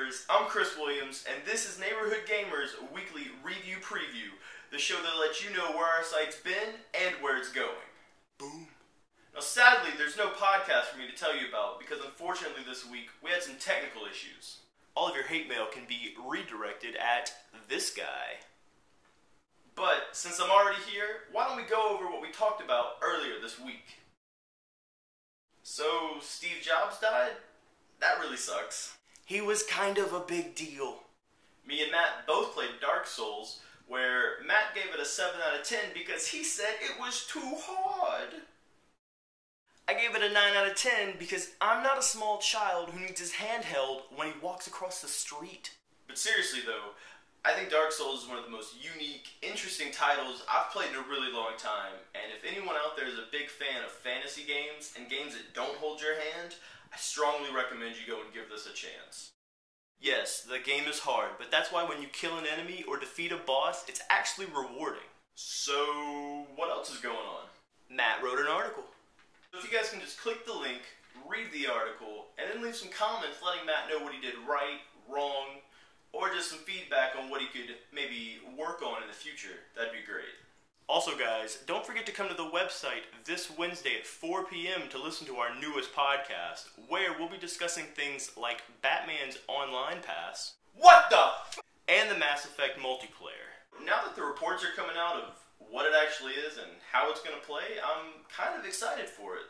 Gamers, I'm Chris Williams, and this is Neighborhood Gamers Weekly Review Preview, the show that lets you know where our site's been and where it's going. Boom. Now sadly, there's no podcast for me to tell you about, because unfortunately this week, we had some technical issues. All of your hate mail can be redirected at this guy. But, since I'm already here, why don't we go over what we talked about earlier this week? So, Steve Jobs died? That really sucks. He was kind of a big deal. Me and Matt both played Dark Souls, where Matt gave it a 7 out of 10 because he said it was too hard. I gave it a 9 out of 10 because I'm not a small child who needs his hand held when he walks across the street. But seriously though, I think Dark Souls is one of the most unique, interesting titles I've played in a really long time, and if anyone out there is a big fan of fantasy games and games that don't hold your hand, I strongly recommend you go and give this a chance. Yes, the game is hard, but that's why when you kill an enemy or defeat a boss, it's actually rewarding. So, what else is going on? Matt wrote an article. So if you guys can just click the link, read the article, and then leave some comments letting Matt know what he did right, wrong, or just some feedback on what he could maybe work on in the future, that'd be great. Also guys, don't forget to come to the website this Wednesday at 4 p.m. to listen to our newest podcast, where we'll be discussing things like Batman's Online Pass, what the and the Mass Effect multiplayer. Now that the reports are coming out of what it actually is and how it's going to play, I'm kind of excited for it.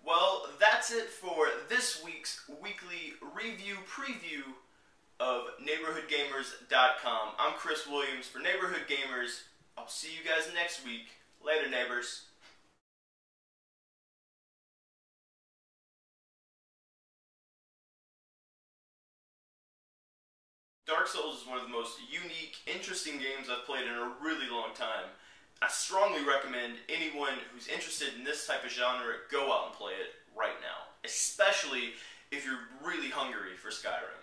Well, that's it for this week's weekly review preview of NeighborhoodGamers.com. I'm Chris Williams for Neighborhood Gamers. I'll see you guys next week. Later, neighbors. Dark Souls is one of the most unique, interesting games I've played in a really long time. I strongly recommend anyone who's interested in this type of genre go out and play it right now. Especially if you're really hungry for Skyrim.